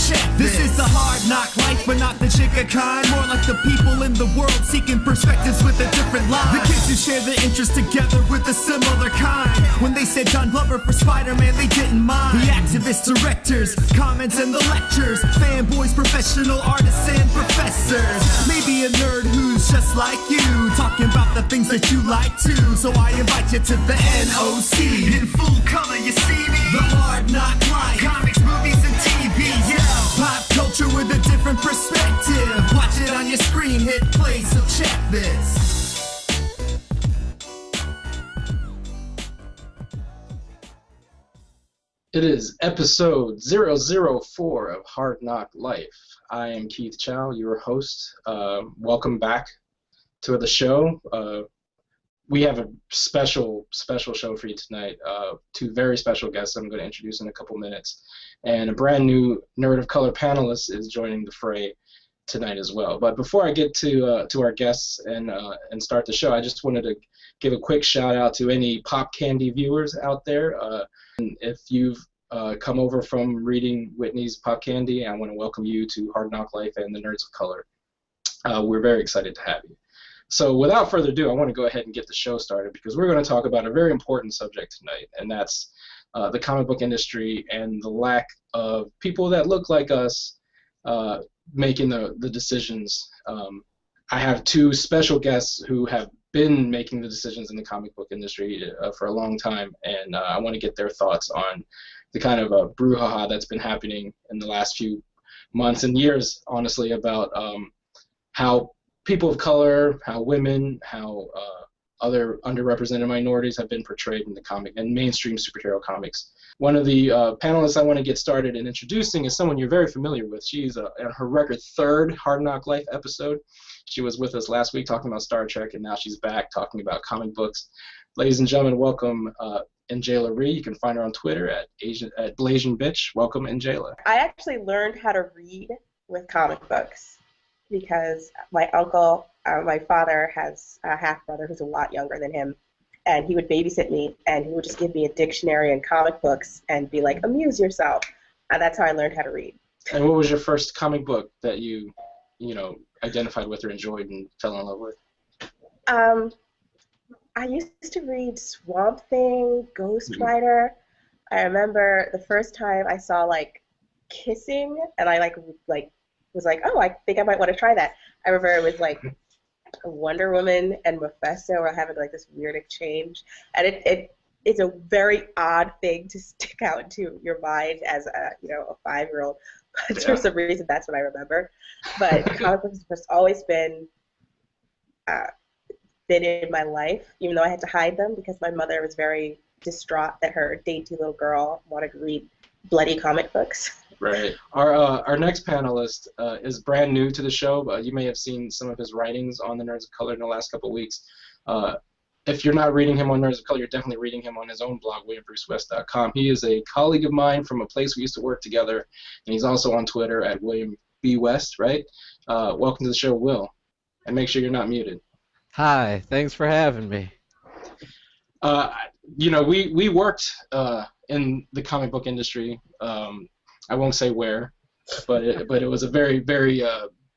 check this. This is the hard knock life, but not the chica kind. More like the people in the world seeking perspectives with a different line. The kids who share their interests together with a similar kind. When they said John Glover for Spider-Man, they didn't mind. The activists, directors, comments and the lectures, fanboys, professional artists and professors. Maybe a nerd who's just like you, talking about the things that you like too. So I invite you to the NOC. In full color, you see me. The hard knock life. Comics, movies, and TV. Yeah. Pop culture with a different perspective. Watch it on your screen, hit play, so check this. It is episode 004 of Hard Knock Life. I am Keith Chow, your host. Welcome back to the show. We have a special show for you tonight. Two very special guests I'm going to introduce in a couple minutes. And a brand new Nerd of Color panelist is joining the fray tonight as well. But before I get to our guests and start the show, I just wanted to give a quick shout out to any Pop Candy viewers out there. And if you've come over from reading Whitney's Pop Candy, I want to welcome you to Hard Knock Life and the Nerds of Color. We're very excited to have you. So without further ado, I want to go ahead and get the show started because we're going to talk about a very important subject tonight, and that's the comic book industry and the lack of people that look like us making the decisions. I have two special guests who have been making the decisions in the comic book industry for a long time, and I want to get their thoughts on the kind of brouhaha that's been happening in the last few months and years, honestly, about how people of color, how women, how other underrepresented minorities have been portrayed in the comic and mainstream superhero comics. One of the panelists I want to get started in introducing is someone you're very familiar with. She's on her record third Hard Knock Life episode. She was with us last week talking about Star Trek, and now she's back talking about comic books. Ladies and gentlemen, welcome N'Jaila Rhee. You can find her on Twitter at BlasianBitch. Welcome, N'Jaila. I actually learned how to read with comic books because my uncle, my father has a half-brother who's a lot younger than him, and he would babysit me, and he would just give me a dictionary and comic books and be like, amuse yourself. And that's how I learned how to read. And what was your first comic book that you identified with or enjoyed and fell in love with? I used to read Swamp Thing, Ghost Rider. I remember the first time I saw like Kissing, and I was like, oh, I think I might want to try that. I remember it was like Wonder Woman and Mephisto were having like this weird exchange, and it's a very odd thing to stick out into your mind as a 5-year-old. But for some reason, that's what I remember. But comic books has always been in my life, even though I had to hide them because my mother was very distraught that her dainty little girl wanted to read bloody comic books. Right. Our next panelist is brand new to the show, but you may have seen some of his writings on the Nerds of Color in the last couple of weeks. If you're not reading him on Nerds of Color, you're definitely reading him on his own blog, WilliamBruceWest.com. He is a colleague of mine from a place we used to work together, and he's also on Twitter at William B. West, right? Welcome to the show, Will. And make sure you're not muted. Hi, thanks for having me. We worked in the comic book industry. I won't say where, but it was a very, very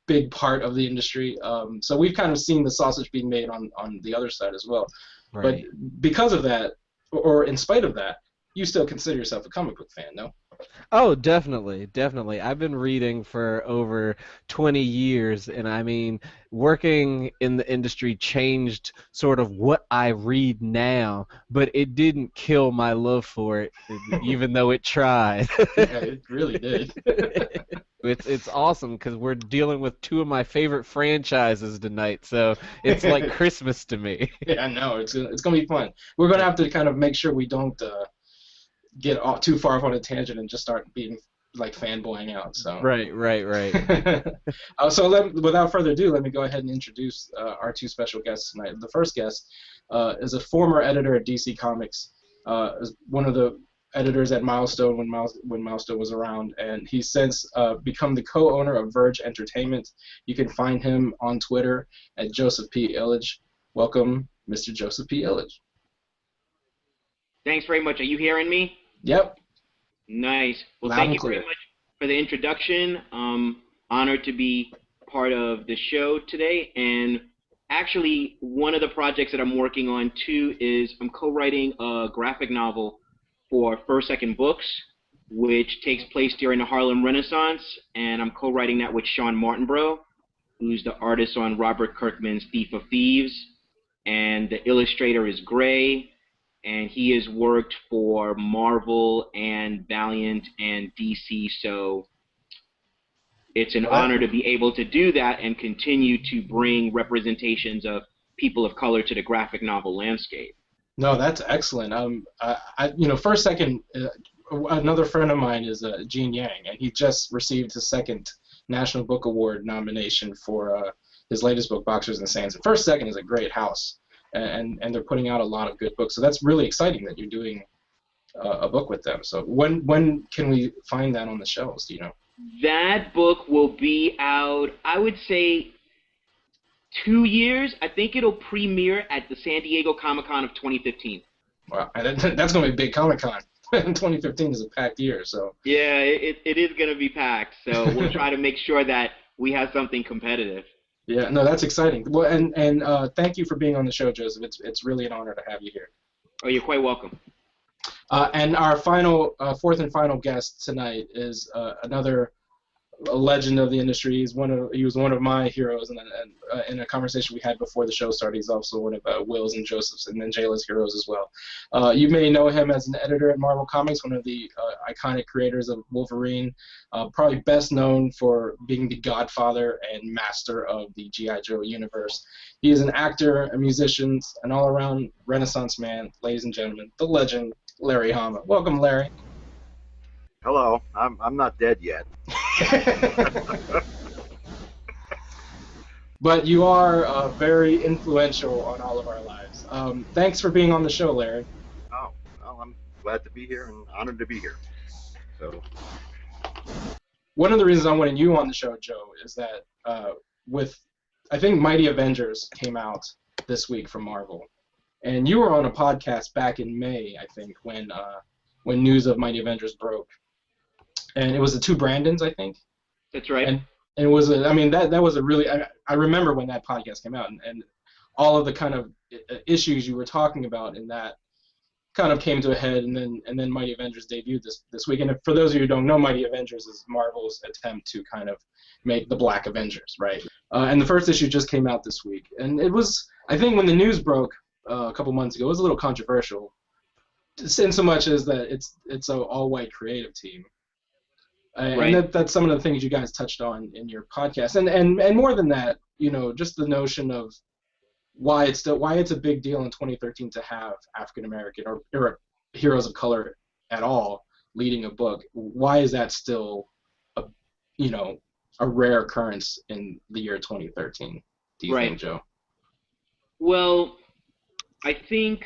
big part of the industry. So we've kind of seen the sausage being made on the other side as well. Right. But because of that, or in spite of that, you still consider yourself a comic book fan, no? Oh, definitely. I've been reading for over 20 years, and I mean, working in the industry changed sort of what I read now, but it didn't kill my love for it, even though it tried. Yeah, it really did. It's awesome because we're dealing with two of my favorite franchises tonight, so it's like Christmas to me. Yeah, I know. It's going to be fun. We're going to have to kind of make sure we don't get too far off on a tangent and just start being like fanboying out. So Right. So without further ado, let me go ahead and introduce our two special guests tonight. The first guest is a former editor at DC Comics, is one of the editors at Milestone when Milestone was around, and he's since become the co-owner of Verge Entertainment. You can find him on Twitter at Joseph P. Illidge. Welcome, Mr. Joseph P. Illidge. Thanks very much. Are you hearing me? Yep. Nice. Well, Loud thank and you very clear. much. for the introduction. Honored to be part of the show today. And actually, one of the projects that I'm working on too is I'm co-writing a graphic novel for First Second Books, which takes place during the Harlem Renaissance, and I'm co-writing that with Sean Martinborough, who's the artist on Robert Kirkman's Thief of Thieves, and the illustrator is Gray, and he has worked for Marvel and Valiant and DC, so it's an honor to be able to do that and continue to bring representations of people of color to the graphic novel landscape. No, that's excellent. First Second, another friend of mine is Gene Yang, and he just received his second National Book Award nomination for his latest book, Boxers and Sands. And First Second is a great house, and they're putting out a lot of good books. So that's really exciting that you're doing a book with them. So when can we find that on the shelves? Do you know? That book will be out, I would say, 2 years. I think it'll premiere at the San Diego Comic-Con of 2015. Wow, that's going to be a big Comic-Con. 2015 is a packed year, so. Yeah, it is going to be packed, so we'll try to make sure that we have something competitive. Yeah, no, that's exciting. Well, and thank you for being on the show, Joseph. It's really an honor to have you here. Oh, you're quite welcome. And our final, fourth and final guest tonight is another legend of the industry. He was one of my heroes, and in a conversation we had before the show started, he's also one of Will's and Joseph's and N'Jaila's heroes as well. You may know him as an editor at Marvel Comics, one of the iconic creators of Wolverine, probably best known for being the godfather and master of the G.I. Joe universe. He is an actor, a musician, an all-around Renaissance man. Ladies and gentlemen, the legend, Larry Hama. Welcome, Larry. Hello. I'm not dead yet. But you are very influential on all of our lives. Thanks for being on the show, Larry. Oh, well, I'm glad to be here and honored to be here. So, one of the reasons I wanted you on the show, Joe, is that I think Mighty Avengers came out this week from Marvel, and you were on a podcast back in May, I think, when news of Mighty Avengers broke, and it was the two Brandons, I think. That's right. And it was that was a really I remember when that podcast came out, and all of the kind of issues you were talking about in that kind of came to a head, and then Mighty Avengers debuted this week. And for those of you who don't know, Mighty Avengers is Marvel's attempt to kind of make the Black Avengers, right? And the first issue just came out this week, and it was, I think, when the news broke a couple months ago, it was a little controversial, in so much as that it's an all-white creative team. Right. And that's some of the things you guys touched on in your podcast, and more than that, just the notion of why it's a big deal in 2013 to have African American or heroes of color at all leading a book. Why is that still a rare occurrence in the year 2013? Do you think, Joe? Well, I think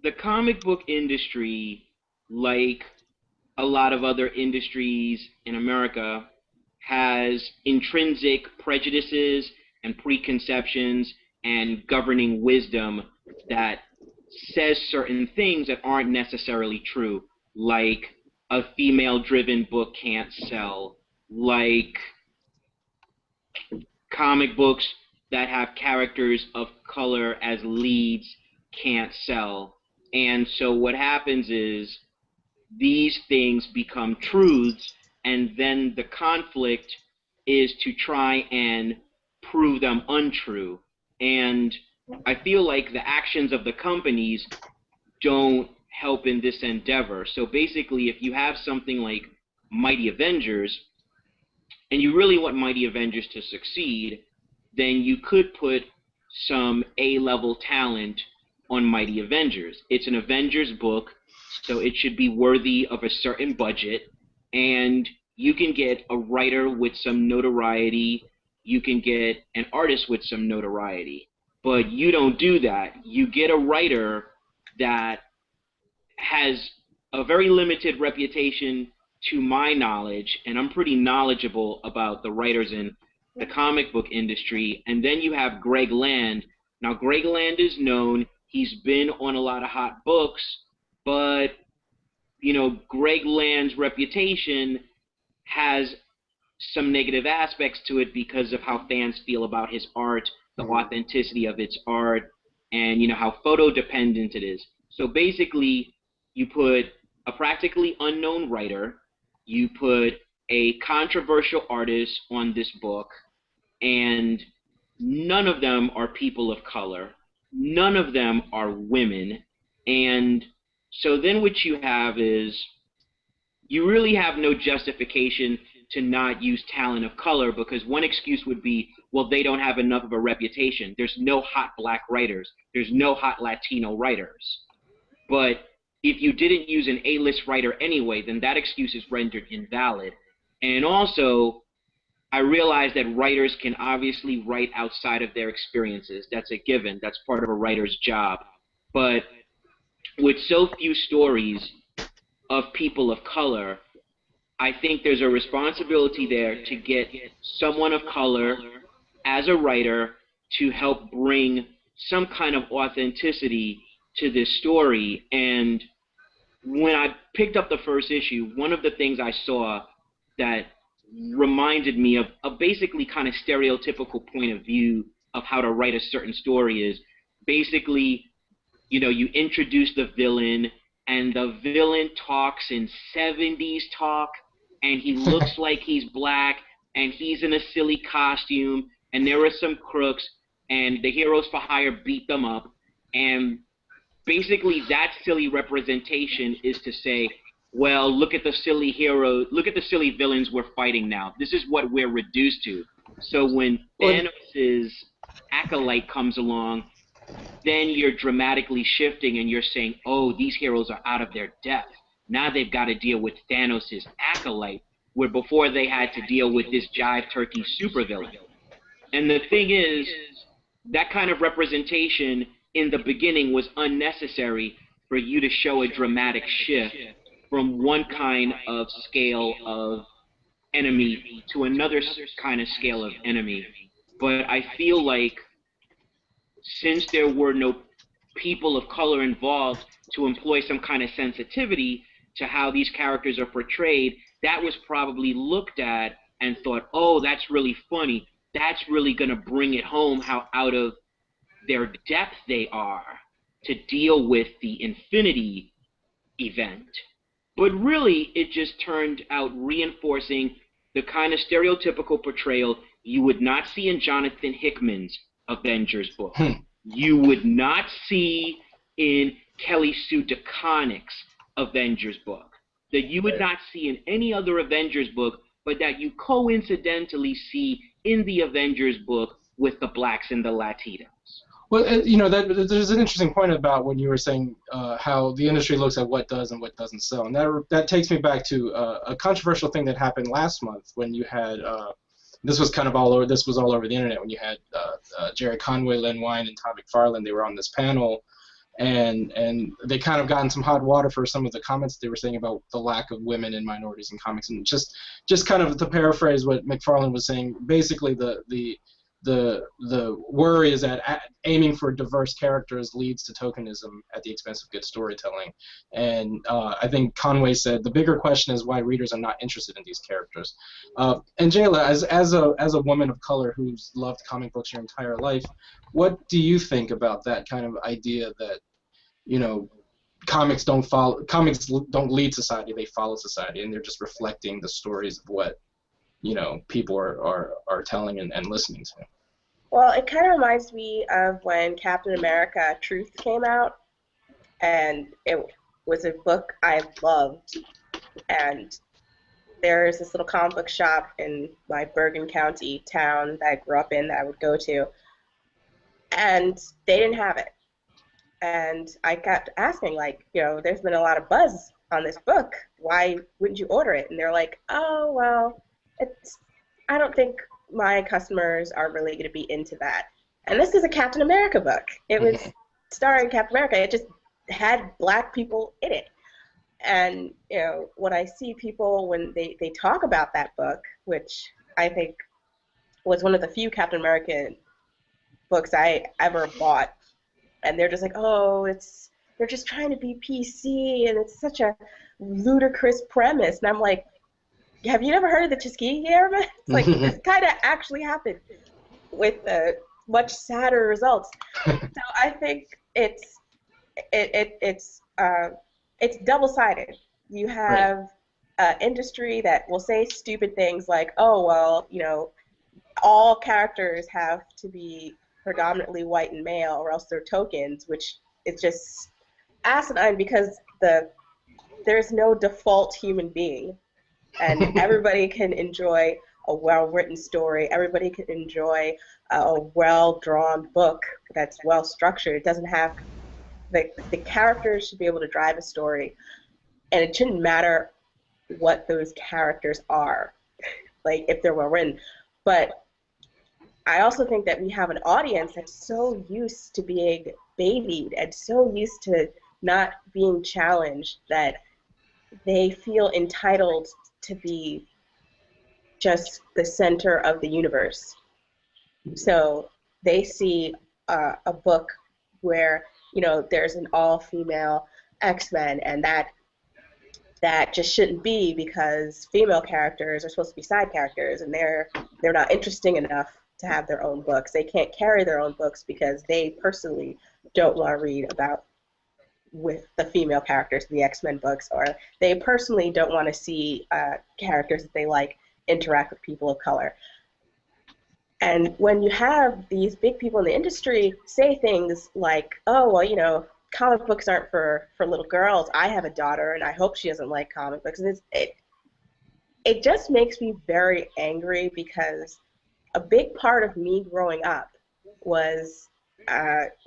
the comic book industry, like a lot of other industries in America, has intrinsic prejudices and preconceptions and governing wisdom that says certain things that aren't necessarily true, like a female-driven book can't sell, like comic books that have characters of color as leads can't sell. And so what happens is these things become truths, and then the conflict is to try and prove them untrue. And I feel like the actions of the companies don't help in this endeavor. So basically, if you have something like Mighty Avengers, and you really want Mighty Avengers to succeed, then you could put some A-level talent on Mighty Avengers. It's an Avengers book, so it should be worthy of a certain budget, and you can get a writer with some notoriety, you can get an artist with some notoriety, but you don't do that. You get a writer that has a very limited reputation to my knowledge, and I'm pretty knowledgeable about the writers in the comic book industry, and then you have Greg Land. Now, Greg Land is known, he's been on a lot of hot books, but Greg Land's reputation has some negative aspects to it because of how fans feel about his art, the authenticity of its art, and how photo dependent it is. So basically, you put a practically unknown writer, you put a controversial artist on this book, and none of them are people of color. None of them are women. And so then what you have is you really have no justification to not use talent of color, because one excuse would be, well, they don't have enough of a reputation. There's no hot black writers. There's no hot Latino writers. But if you didn't use an A-list writer anyway, then that excuse is rendered invalid. And also, I realize that writers can obviously write outside of their experiences. That's a given. That's part of a writer's job. But with so few stories of people of color, I think there's a responsibility there to get someone of color as a writer to help bring some kind of authenticity to this story. And when I picked up the first issue, one of the things I saw that reminded me of a basically kind of stereotypical point of view of how to write a certain story is basically, you introduce the villain, and the villain talks in 70s talk, and he looks like he's black, and he's in a silly costume, and there are some crooks, and the heroes for hire beat them up, and basically that silly representation is to say, well, look at the silly heroes, look at the silly villains we're fighting now. This is what we're reduced to. So when Thanos' acolyte comes along, then you're dramatically shifting and you're saying, oh, these heroes are out of their depth. Now they've got to deal with Thanos' acolyte, where before they had to deal with this jive turkey supervillain. And the thing is, that kind of representation in the beginning was unnecessary for you to show a dramatic shift from one kind of scale of enemy to another kind of scale of enemy. But I feel like since there were no people of color involved to employ some kind of sensitivity to how these characters are portrayed, that was probably looked at and thought, oh, that's really funny. That's really going to bring it home how out of their depth they are to deal with the Infinity event. But really, it just turned out reinforcing the kind of stereotypical portrayal you would not see in Jonathan Hickman's Avengers book. You would not see in Kelly Sue DeConnick's Avengers book. That you would not see in any other Avengers book, but that you coincidentally see in the Avengers book with the blacks and the Latinos. Well, there's an interesting point about when you were saying how the industry looks at what does and what doesn't sell, and that takes me back to a controversial thing that happened last month when you had this was all over the internet when you had Jerry Conway, Len Wein, and Todd McFarlane. They were on this panel, and they kind of got in some hot water for some of the comments they were saying about the lack of women and minorities in comics, and just kind of to paraphrase what McFarlane was saying, basically the worry is that aiming for diverse characters leads to tokenism at the expense of good storytelling. And I think Conway said the bigger question is why readers are not interested in these characters. And N'Jaila, as a woman of color who's loved comic books your entire life, what do you think about that kind of idea that, comics don't lead society, they follow society, and they're just reflecting the stories of what people are telling and listening to? Well, it kind of reminds me of when Captain America Truth came out, and it was a book I loved, and there's this little comic book shop in my Bergen County town that I grew up in that I would go to, and they didn't have it. And I kept asking, there's been a lot of buzz on this book. Why wouldn't you order it? And they're like, oh, well, I don't think my customers are really going to be into that. And this is a Captain America book. It was starring Captain America. It just had black people in it. And, when I see people when they talk about that book, which I think was one of the few Captain America books I ever bought, and they're just like, oh, they're just trying to be PC, and it's such a ludicrous premise. And I'm like, have you never heard of the Tuskegee Airmen? It's like, this kind of actually happened with much sadder results. So I think it's double-sided. You have industry that will say stupid things like, oh, well, you know, all characters have to be predominantly white and male or else they're tokens, which is just asinine because there's no default human being. And everybody can enjoy a well-written story. Everybody can enjoy a well-drawn book that's well-structured. It doesn't have the characters should be able to drive a story, and it shouldn't matter what those characters are, like if they're well-written. But I also think that we have an audience that's so used to being babied and so used to not being challenged that they feel entitled to be just the center of the universe. So they see a book where, you know, there's an all-female X-Men, and that just shouldn't be because female characters are supposed to be side characters, and they're not interesting enough to have their own books. They can't carry their own books because they personally don't want to read about with the female characters in the X-Men books, or they personally don't want to see characters that they like interact with people of color. And when you have these big people in the industry say things like, oh, well, you know, comic books aren't for little girls. I have a daughter, and I hope she doesn't like comic books. And it just makes me very angry because a big part of me growing up was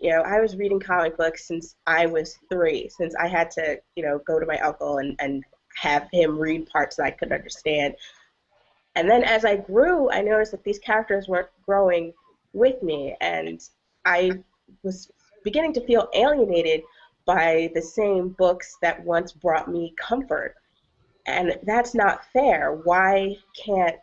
you know, I was reading comic books since I was 3, since I had to, you know, go to my uncle and have him read parts that I couldn't understand. And then as I grew, I noticed that these characters weren't growing with me, and I was beginning to feel alienated by the same books that once brought me comfort. And that's not fair. Why can't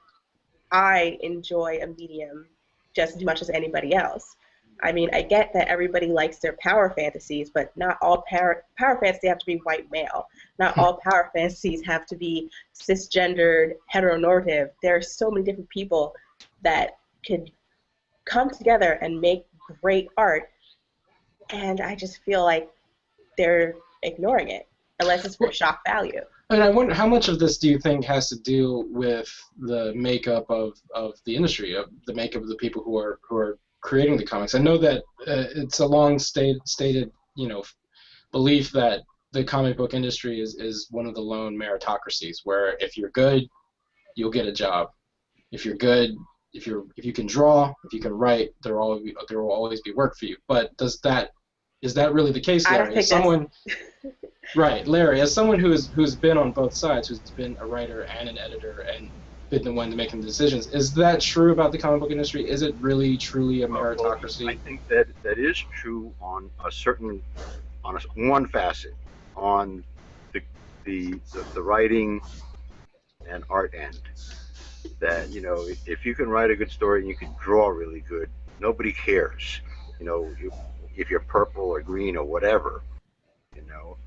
I enjoy a medium just as much as anybody else? I mean, I get that everybody likes their power fantasies, but not all power fantasies have to be white male. Not all power fantasies have to be cisgendered, heteronormative. There are so many different people that could come together and make great art, and I just feel like they're ignoring it, unless it's for shock value. And I wonder, how much of this do you think has to do with the makeup of the industry, of the makeup of the people who are creating the comics? I know that it's a long stated, you know, belief that the comic book industry is one of the lone meritocracies, where if you're good, you'll get a job. If you're good, if you can draw, if you can write, there will always be work for you. But is that really the case, Larry? I don't think someone, right, Larry, as someone who's been on both sides, who's been a writer and an editor and been the one to making the decisions, is that true about the comic book industry? Is it really truly a meritocracy? Well, I think that is true on one facet, on the writing and art end. That, you know, if you can write a good story and you can draw really good, nobody cares. You know, if you're purple or green or whatever, you know.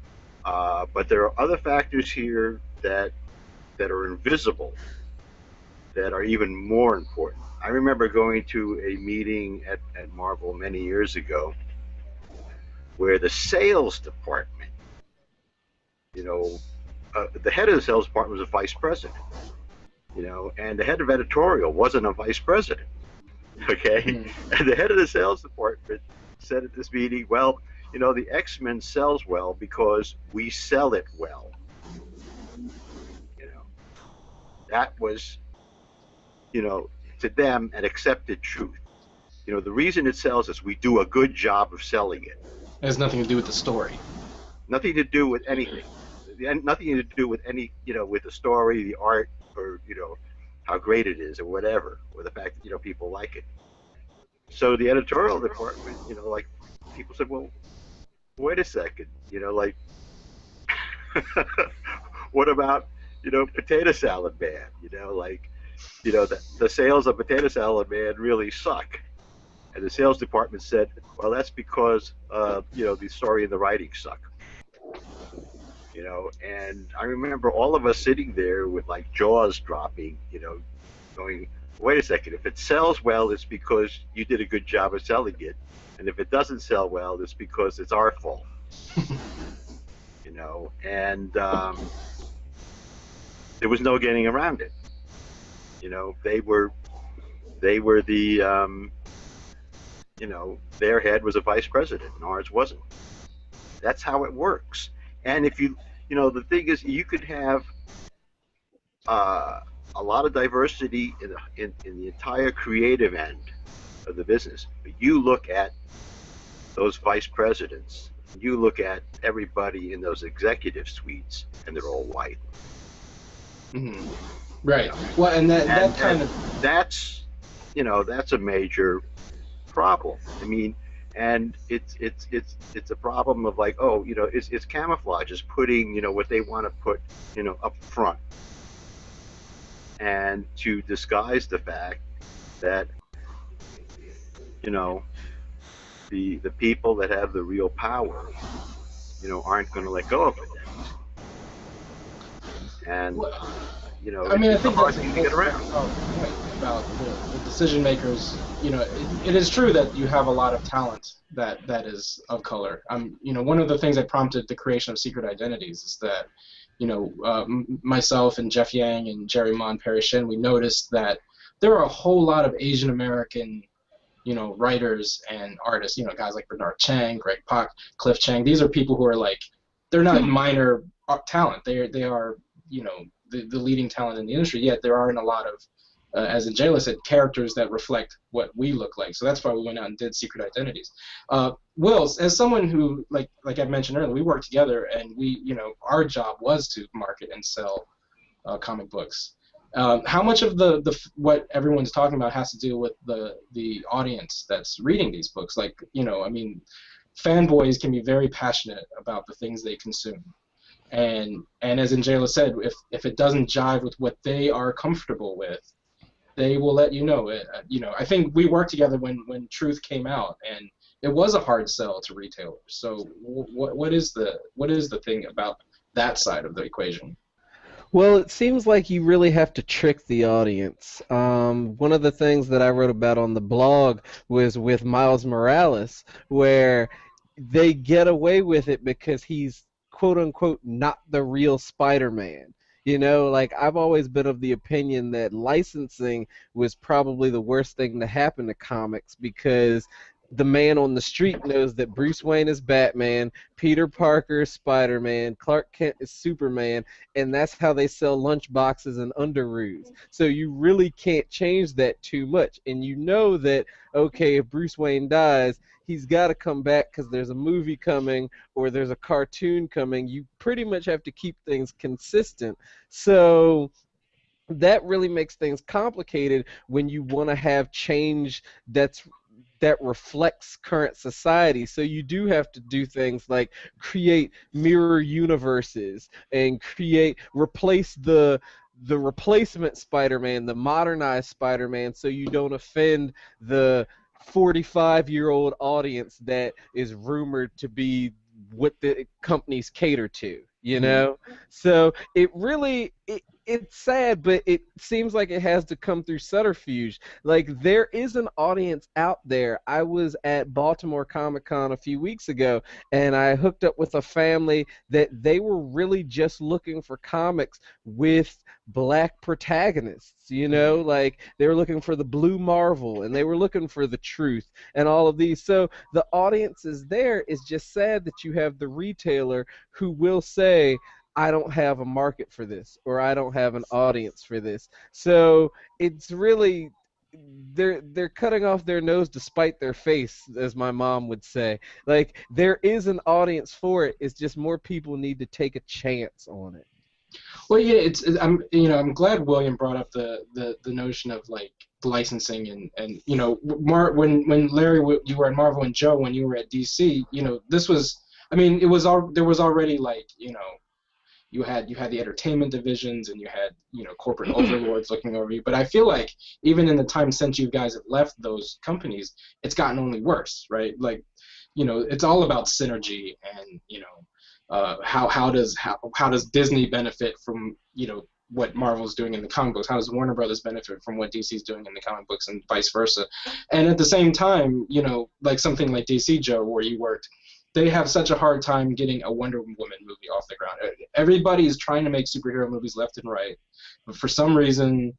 But there are other factors here that are invisible, that are even more important. I remember going to a meeting at Marvel many years ago where the sales department, you know, the head of the sales department was a vice president, you know, and the head of editorial wasn't a vice president, okay? And the head of the sales department said at this meeting, well, you know, the X-Men sells well because we sell it well. You know, that was, you know, to them an accepted truth. You know, the reason it sells is we do a good job of selling it. It has nothing to do with the story. Nothing to do with anything. Nothing to do with any, you know, with the story, the art, or, you know, how great it is or whatever, or the fact that, you know, people like it. So the editorial department, you know, like, people said, well, wait a second, you know, like, what about, you know, Potato Salad Man? You know, like, you know, the sales of Potato Salad Man really suck. And the sales department said, well, that's because, you know, the story and the writing suck. And I remember all of us sitting there with like jaws dropping, going, wait a second, if it sells well, it's because you did a good job of selling it. And if it doesn't sell well, it's because it's our fault. And there was no getting around it. They were the, their head was a vice president and ours wasn't. That's how it works. And if the thing is, you could have a lot of diversity in the entire creative end of the business, but you look at those vice presidents, you look at everybody in those executive suites, and they're all white. Mm-hmm. Right. Well, and that kind of that's a major problem. I mean, and it's a problem of like, it's camouflage. It's putting what they want to put up front, and to disguise the fact that the people that have the real power aren't going to let go of it. And I mean, I think hard that's thing to get around. About the decision makers. It is true that you have a lot of talent that is of color. One of the things that prompted the creation of Secret Identities is that, myself and Jeff Yang and Jerry Ma and Perry Shin, we noticed that there are a whole lot of Asian American, writers and artists. Guys like Bernard Chang, Greg Pak, Cliff Chang. These are people who are like, they're not minor talent. They are, the leading talent in the industry, yet there aren't a lot of, as N'Jaila said, characters that reflect what we look like. So that's why we went out and did Secret Identities. Wills, as someone who, like I mentioned earlier, we worked together, and we, our job was to market and sell comic books. How much of what everyone's talking about has to do with the audience that's reading these books? Like, fanboys can be very passionate about the things they consume. And as N'Jaila said, if it doesn't jive with what they are comfortable with, they will let you know. I think we worked together when Truth came out, and it was a hard sell to retailers. So what is the thing about that side of the equation? Well, it seems like you really have to trick the audience. One of the things that I wrote about on the blog was with Miles Morales, where they get away with it because he's quote-unquote not the real Spider-Man. I've always been of the opinion that licensing was probably the worst thing to happen to comics, because the man on the street knows that Bruce Wayne is Batman, Peter Parker is Spider-Man, Clark Kent is Superman, and that's how they sell lunchboxes and underoos. So you really can't change that too much. And that, okay, if Bruce Wayne dies, he's got to come back because there's a movie coming or there's a cartoon coming. You pretty much have to keep things consistent. So that really makes things complicated when you want to have change that reflects current society. So you do have to do things like create mirror universes and replace the replacement Spider-Man, the modernized Spider-Man, so you don't offend the 45-year-old audience that is rumored to be what the companies cater to, So it really, it's sad, but it seems like it has to come through subterfuge. Like, there is an audience out there. I was at Baltimore Comic-Con a few weeks ago, and I hooked up with a family that they were really just looking for comics with black protagonists, like they were looking for the Blue Marvel, and they were looking for the Truth, and all of these. So the audience is there. It's just sad that you have the retailer who will say, I don't have a market for this, or I don't have an audience for this. So it's really, they're cutting off their nose to spite their face, as my mom would say. Like, there is an audience for it. It's just more people need to take a chance on it. Well, yeah, I'm glad William brought up the notion of like licensing and when Larry, you were at Marvel, and Joe, when you were at DC, this was, there was already like, you had the entertainment divisions, and you had corporate overlords looking over you. But I feel like even in the time since you guys have left those companies, it's gotten only worse, right? Like, it's all about synergy and how does Disney benefit from what Marvel's doing in the comic books? How does Warner Brothers benefit from what DC's doing in the comic books, and vice versa? And at the same time, like something like DC, Joe, where you worked, they have such a hard time getting a Wonder Woman movie off the ground. Everybody's trying to make superhero movies left and right, but for some reason,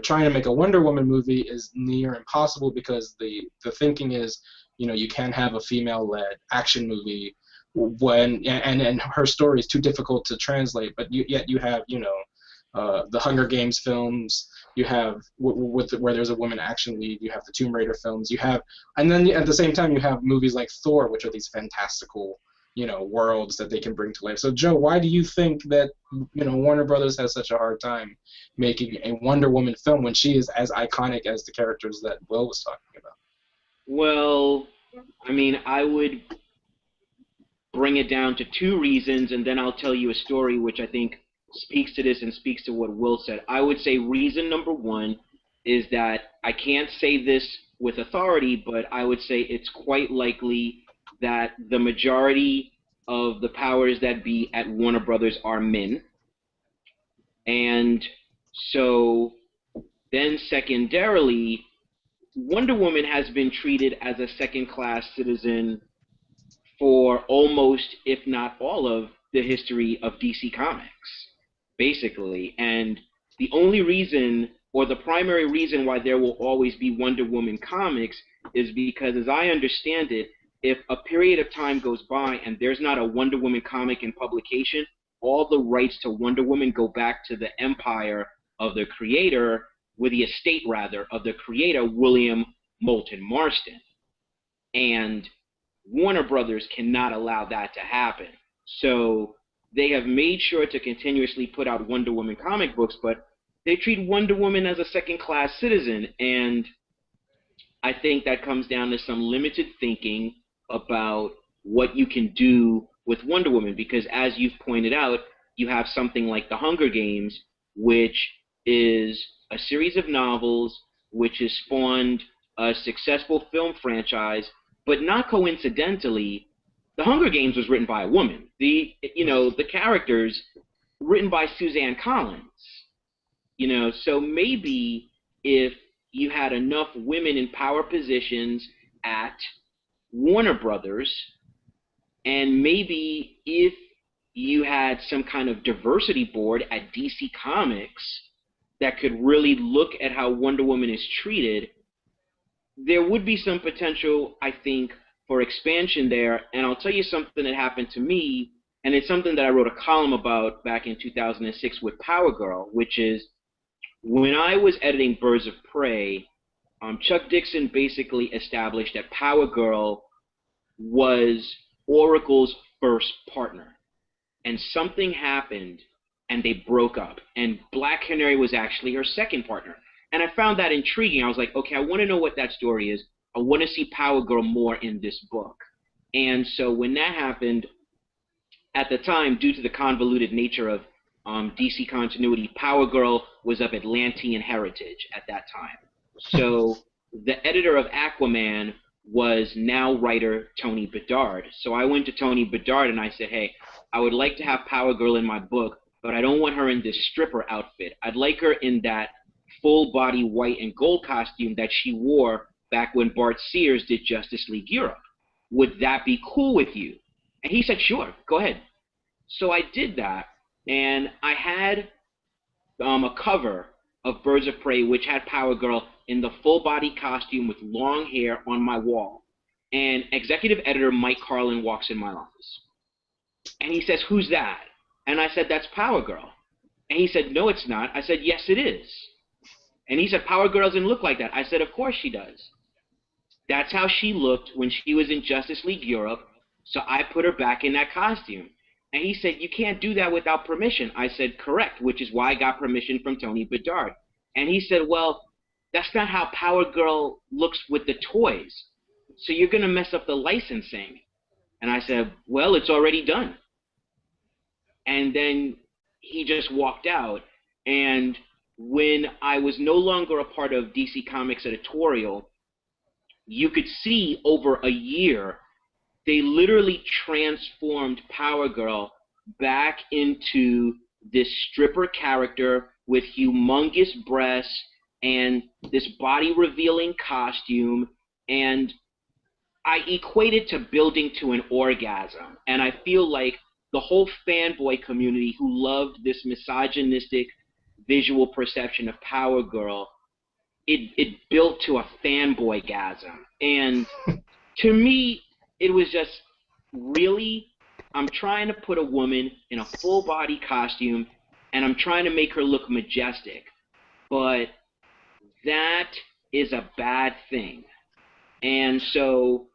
trying to make a Wonder Woman movie is near impossible because the thinking is, you can't have a female-led action movie and her story is too difficult to translate. But yet you have the Hunger Games films. You have where there's a woman action lead. You have the Tomb Raider films. And then at the same time you have movies like Thor, which are these fantastical worlds that they can bring to life. So Joe, why do you think that Warner Brothers has such a hard time making a Wonder Woman film when she is as iconic as the characters that Will was talking about? Well, I mean, I would bring it down to two reasons, and then I'll tell you a story which I think speaks to this and speaks to what Will said. I would say reason number one is that I can't say this with authority, but I would say it's quite likely that the majority of the powers that be at Warner Brothers are men. And so then secondarily, Wonder Woman has been treated as a second-class citizen for almost, if not all of, the history of DC Comics, basically. And the only reason, or the primary reason why there will always be Wonder Woman comics is because, as I understand it, if a period of time goes by and there's not a Wonder Woman comic in publication, all the rights to Wonder Woman go back to the empire of the creator, with the estate, rather, of the creator, William Moulton Marston. And Warner Brothers cannot allow that to happen. So they have made sure to continuously put out Wonder Woman comic books, but they treat Wonder Woman as a second-class citizen, and I think that comes down to some limited thinking about what you can do with Wonder Woman, because as you've pointed out, you have something like The Hunger Games, which is a series of novels which has spawned a successful film franchise, but not coincidentally, The Hunger Games was written by a woman. The characters written by Suzanne Collins. So maybe if you had enough women in power positions at Warner Brothers, and maybe if you had some kind of diversity board at DC Comics that could really look at how Wonder Woman is treated, there would be some potential, I think, for expansion there. And I'll tell you something that happened to me, and it's something that I wrote a column about back in 2006 with Power Girl, which is when I was editing Birds of Prey, Chuck Dixon basically established that Power Girl was Oracle's first partner. And something happened, and they broke up. And Black Canary was actually her second partner. And I found that intriguing. I was like, okay, I want to know what that story is. I want to see Power Girl more in this book. And so when that happened, at the time, due to the convoluted nature of DC continuity, Power Girl was of Atlantean heritage at that time. So the editor of Aquaman was now writer Tony Bedard. So I went to Tony Bedard and I said, hey, I would like to have Power Girl in my book, but I don't want her in this stripper outfit. I'd like her in that full body white and gold costume that she wore back when Bart Sears did Justice League Europe. Would that be cool with you? And he said, sure, go ahead. So I did that, and I had a cover of Birds of Prey which had Power Girl in the full body costume with long hair on my wall. And executive editor Mike Carlin walks in my office. And he says, who's that? And I said, that's Power Girl. And he said, no, it's not. I said, yes, it is. And he said, Power Girl doesn't look like that. I said, of course she does. That's how she looked when she was in Justice League Europe, so I put her back in that costume. And he said, you can't do that without permission. I said, correct, which is why I got permission from Tony Bedard. And he said, well, that's not how Power Girl looks with the toys, so you're going to mess up the licensing. And I said, well, it's already done. And then he just walked out, and when I was no longer a part of DC Comics editorial, you could see over a year they literally transformed Power Girl back into this stripper character with humongous breasts and this body-revealing costume, and I equate it to building to an orgasm. And I feel like the whole fanboy community who loved this misogynistic visual perception of Power Girl, it built to a fanboy-gasm. And to me, it was just, really, I'm trying to put a woman in a full-body costume, and I'm trying to make her look majestic. But that is a bad thing. And so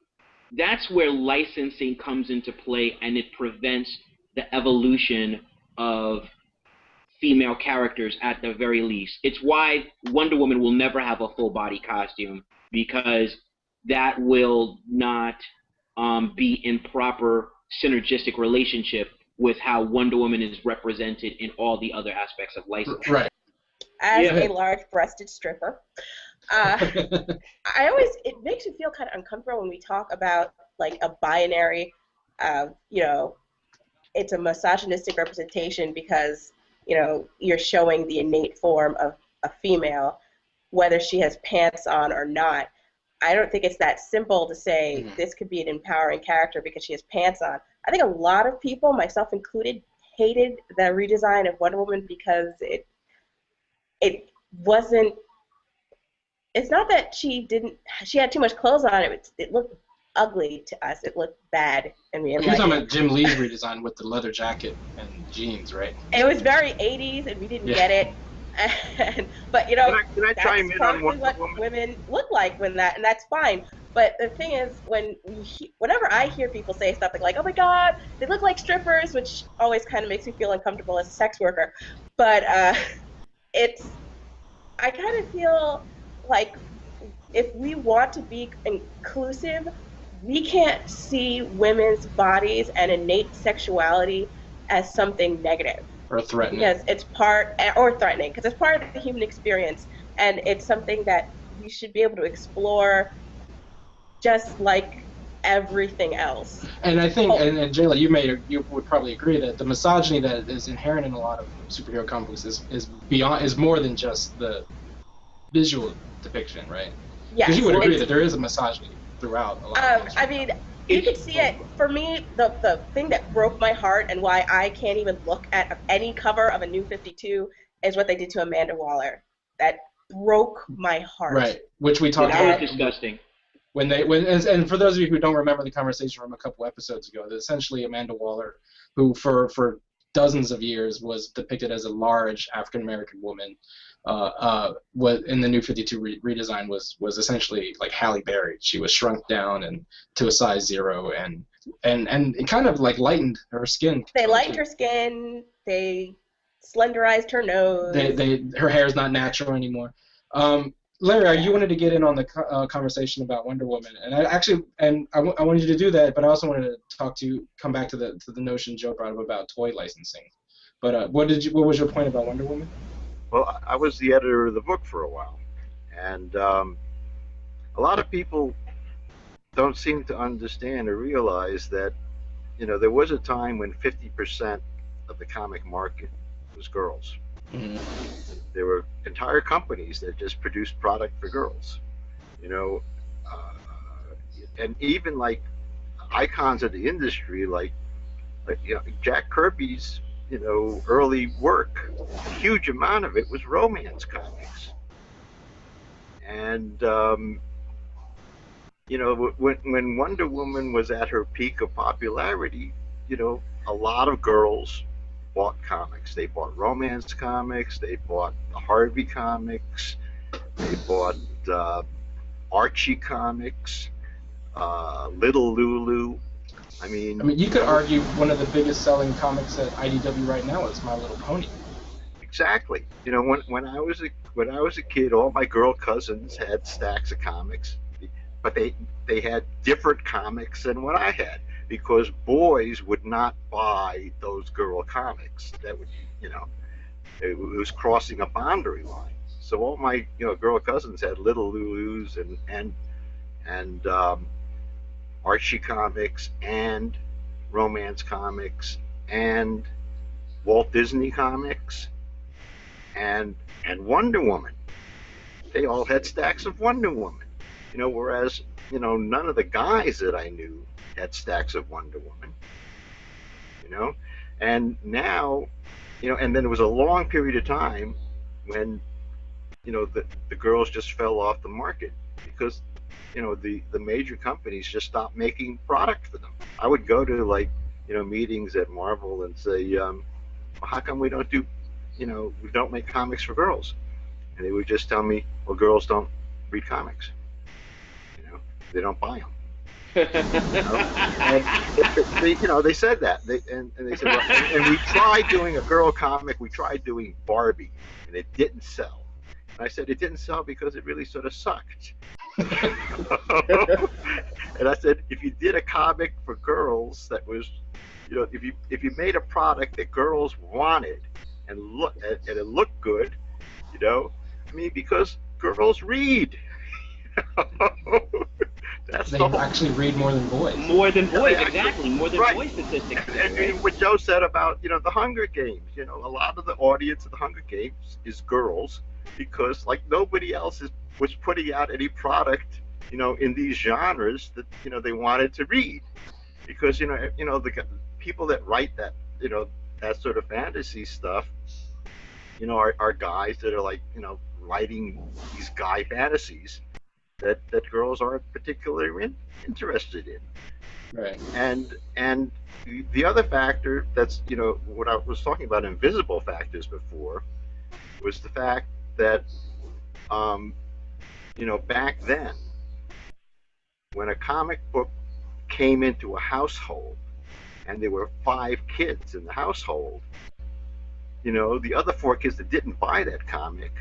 that's where licensing comes into play, and it prevents the evolution of female characters at the very least. It's why Wonder Woman will never have a full-body costume, because that will not be in proper synergistic relationship with how Wonder Woman is represented in all the other aspects of licensing. Right. As Yeah. a large-breasted stripper, it makes me feel kind of uncomfortable when we talk about like a binary, it's a misogynistic representation because, you're showing the innate form of a female, whether she has pants on or not. I don't think it's that simple to say this could be an empowering character because she has pants on. I think a lot of people, myself included, hated the redesign of Wonder Woman because it wasn't. It's not that she had too much clothes on. It looked ugly to us. It looked bad, and we didn't You're like talking it. about Jim Lee's redesign with the leather jacket and jeans, right? It was very 80s, and we didn't get it. But Can I that's chime in on probably what Wonder Woman? women look like and that's fine. But the thing is, whenever I hear people say something like, "Oh my God, they look like strippers," which always kind of makes me feel uncomfortable as a sex worker. But I kind of feel like if we want to be inclusive, we can't see women's bodies and innate sexuality as something negative. Or threatening. Because it's threatening, because it's part of the human experience, and it's something that we should be able to explore just like everything else. And I think, and N'Jaila, you would probably agree that the misogyny that is inherent in a lot of superhero comic books is more than just the visual depiction, right? Yes. Because you would agree that there is a misogyny throughout a lot of things. I mean, you can see it. For me, the thing that broke my heart and why I can't even look at any cover of a New 52 is what they did to Amanda Waller. That broke my heart. Right, which we talked That about. was disgusting. And for those of you who don't remember the conversation from a couple episodes ago, that essentially Amanda Waller, who for dozens of years was depicted as a large African American woman, was in the New 52 redesign was essentially like Halle Berry. She was shrunk down and to a size 0, and it kind of like lightened her skin. They lightened her skin. They slenderized her nose. Her hair's not natural anymore. Larry, you wanted to get in on the conversation about Wonder Woman, and I wanted you to do that, but I also wanted to come back to the notion Joe brought up about toy licensing. But what was your point about Wonder Woman? Well, I was the editor of the book for a while, and a lot of people don't seem to understand or realize that, there was a time when 50% of the comic market was girls. Mm-hmm. There were entire companies that just produced product for girls, and even like icons of the industry, like Jack Kirby's, early work, a huge amount of it was romance comics. And when Wonder Woman was at her peak of popularity, a lot of girls bought comics. They bought romance comics, they bought the Harvey comics, they bought Archie comics, Little Lulu. I mean, you could argue one of the biggest selling comics at IDW right now is My Little Pony. Exactly. When I was a kid, all my girl cousins had stacks of comics, but they had different comics than what I had, because boys would not buy those girl comics. That would, it was crossing a boundary line. So all my girl cousins had Little Lulus and Archie comics and romance comics and Walt Disney comics and Wonder Woman. They all had stacks of Wonder Woman, whereas, none of the guys that I knew had stacks of Wonder Woman, and now, and then there was a long period of time when, the girls just fell off the market because, the major companies just stopped making product for them. I would go to meetings at Marvel and say, well, how come we don't do, we don't make comics for girls? And they would just tell me, well, girls don't read comics. They don't buy them. And they said that. And they said, well, and we tried doing a girl comic. We tried doing Barbie, and it didn't sell. And I said it didn't sell because it really sort of sucked. And I said, if you did a comic for girls that was, if you made a product that girls wanted and it looked good, because girls read. That's They actually read more than boys. More than boys, exactly. More than right. boys statistics. And what Joe said about, the Hunger Games, a lot of the audience of the Hunger Games is girls because, nobody else was putting out any product, in these genres that, they wanted to read. Because, the people that write that, that sort of fantasy stuff, are guys that are writing these guy fantasies that girls aren't particularly interested in. Right. And the other factor that's, what I was talking about invisible factors before was the fact that, back then, when a comic book came into a household and there were 5 kids in the household, the other 4 kids that didn't buy that comic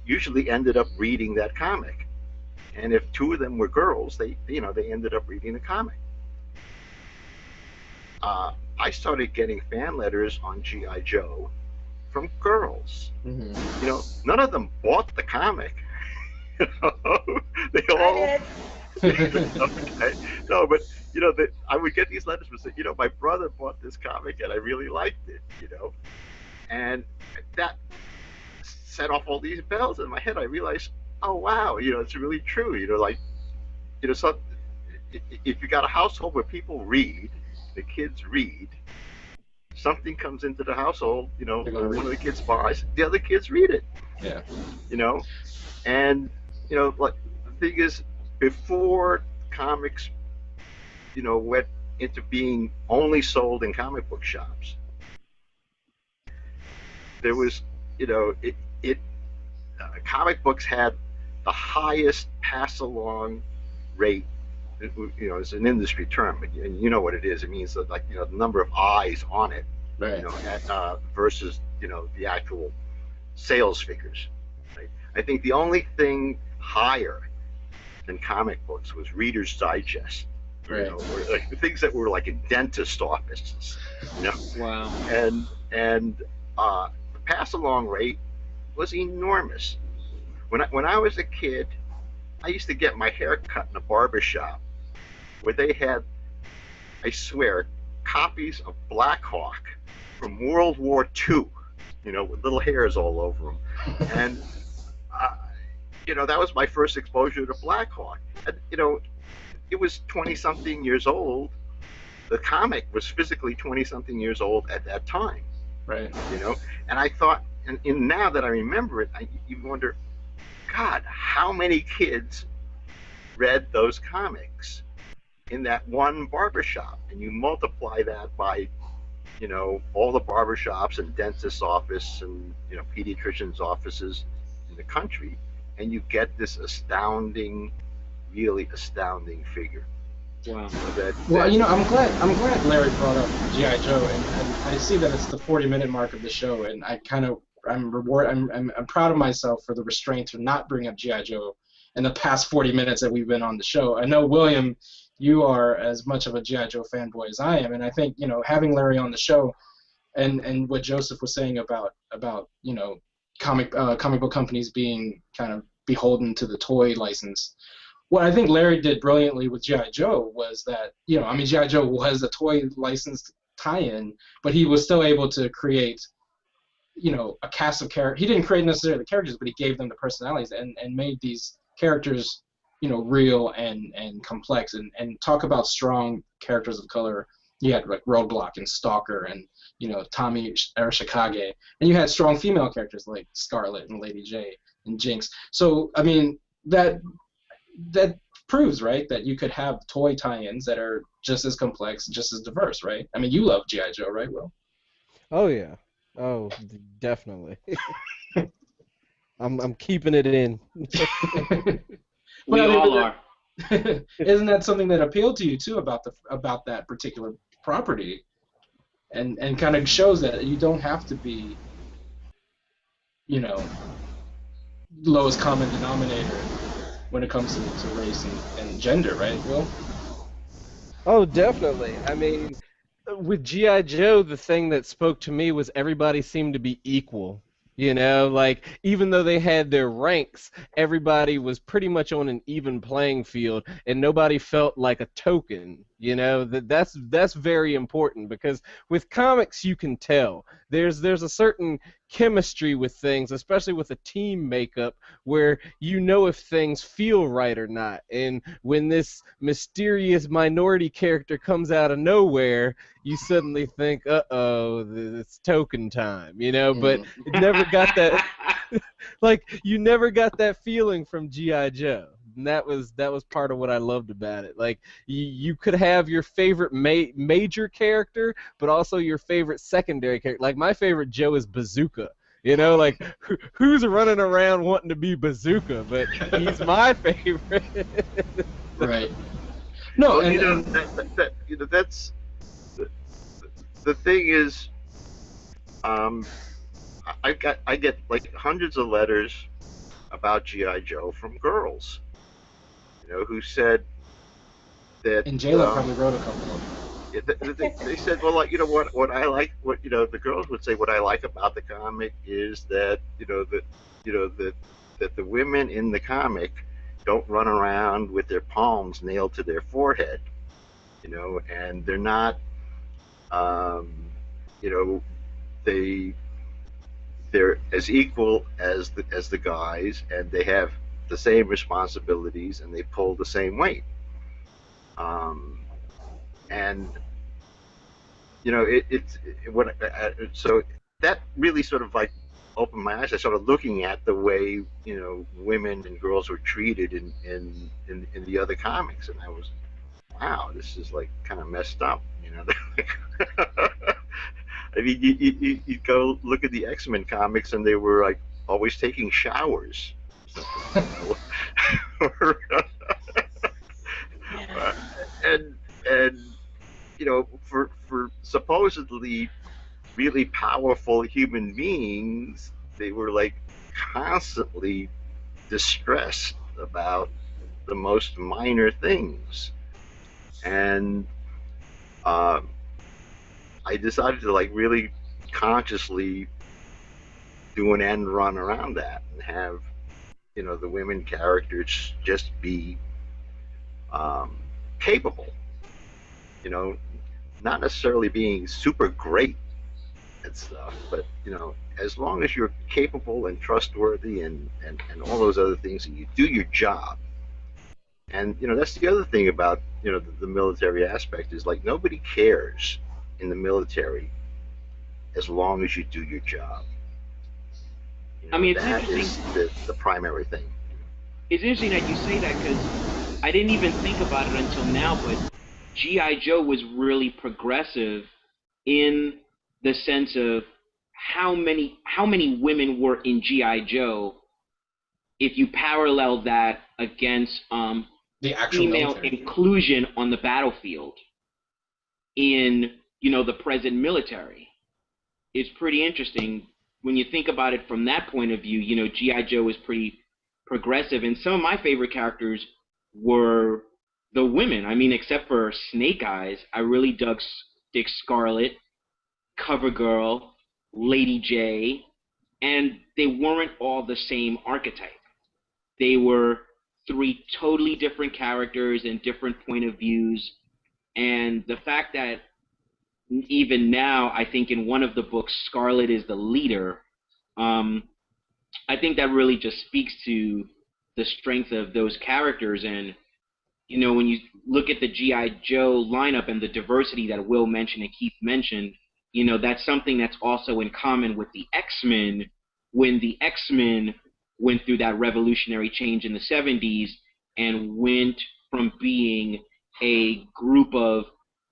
usually ended up reading that comic. And if 2 of them were girls, they ended up reading the comic. I started getting fan letters on G.I. Joe from girls. Mm-hmm. None of them bought the comic. They all. I did. Okay. No, but I would get these letters and say, my brother bought this comic and I really liked it, and that set off all these bells in my head. I realized, oh wow, it's really true. So if you got a household where people read, the kids read, something comes into the household, one of the kids buys, the other kids read it. Yeah. And the thing is, before comics, went into being only sold in comic book shops, there was, comic books had the highest pass-along rate. It's an industry term, and you know what it is. It means that, the number of eyes on it, Right. versus, the actual sales figures. Right? I think the only thing higher than comic books was Reader's Digest. Right. Or things that were in dentist offices. Wow. And the pass-along rate was enormous. When I was a kid, I used to get my hair cut in a barber shop where they had, I swear, copies of Black Hawk from World War II, with little hairs all over them. And, that was my first exposure to Black Hawk. And, it was 20-something years old. The comic was physically 20-something years old at that time. Right. And I thought, and now that I remember it, you wonder, God, how many kids read those comics in that one barbershop? And you multiply that by, all the barbershops and dentist's office and, pediatricians' offices in the country, and you get this astounding, really astounding figure. Wow. Well, I'm glad Larry brought up G.I. Joe, and I see that it's the 40-minute mark of the show, and I'm proud of myself for the restraint to not bring up G.I. Joe in the past 40 minutes that we've been on the show. I know, William, you are as much of a G.I. Joe fanboy as I am, and I think, having Larry on the show and what Joseph was saying about comic book companies being kind of beholden to the toy license, what I think Larry did brilliantly with G.I. Joe was that, I mean, G.I. Joe was a toy licensed tie-in, but he was still able to create, a cast of characters. He didn't create necessarily the characters, but he gave them the personalities and made these characters, real and complex. And talk about strong characters of color. You had like Roadblock and Stalker and, Tommy Arashikage. And you had strong female characters like Scarlet and Lady J and Jinx. So, I mean, that proves, right, that you could have toy tie-ins that are just as complex, just as diverse, right? I mean, you love G.I. Joe, right, Will? Oh yeah. Oh, definitely. I'm keeping it in. We all are. Isn't that something that appealed to you too about that particular property, and kind of shows that you don't have to be, lowest common denominator when it comes to race and gender, right, Will? Oh, definitely. I mean, with G.I. Joe, the thing that spoke to me was everybody seemed to be equal. Like, even though they had their ranks, everybody was pretty much on an even playing field, and nobody felt like a token. That's very important, because with comics you can tell there's a certain chemistry with things, especially with a team makeup, where if things feel right or not. And when this mysterious minority character comes out of nowhere, you suddenly think, uh-oh, it's token time, but it never got that like, you never got that feeling from G.I. Joe. And that was part of what I loved about it. Like, you could have your favorite major character, but also your favorite secondary character. Like, my favorite Joe is Bazooka. Like, who's running around wanting to be Bazooka? But he's my favorite. Right. No, and that's the thing is, I get like hundreds of letters about G.I. Joe from girls, who said that. And N'Jaila probably wrote a couple of them. They said, well, like, what I like, the girls would say, what I like about the comic is that, that the women in the comic don't run around with their palms nailed to their forehead, and they're not, they're as equal as the guys, and they have the same responsibilities, and they pull the same weight. And so that really sort of like opened my eyes. I started looking at the way women and girls were treated in the other comics, and I was, wow, this is like kind of messed up, I mean, you go look at the X-Men comics, and they were like always taking showers. and for supposedly really powerful human beings, they were like constantly distressed about the most minor things. And I decided to like really consciously do an end run around that and have the women characters just be capable, not necessarily being super great at stuff, but as long as you're capable and trustworthy and all those other things, and you do your job. And that's the other thing about the military aspect, is like nobody cares in the military as long as you do your job. I mean, it's that interesting. is the primary thing. It's interesting that you say that, because I didn't even think about it until now, but G.I. Joe was really progressive in the sense of how many women were in G.I. Joe if you parallel that against the actual female military inclusion on the battlefield in the present military. It's pretty interesting when you think about it from that point of view. G.I. Joe is pretty progressive, and some of my favorite characters were the women. I mean, except for Snake Eyes, I really dug Dick Scarlet, CoverGirl, Lady J, and they weren't all the same archetype. They were three totally different characters and different point of views. And the fact that even now, I think in one of the books, Scarlet is the leader, I think that really just speaks to the strength of those characters. And, you know, when you look at the G.I. Joe lineup and the diversity that Will mentioned and Keith mentioned, you know, that's something that's also in common with the X-Men. When the X-Men went through that revolutionary change in the 70s and went from being a group of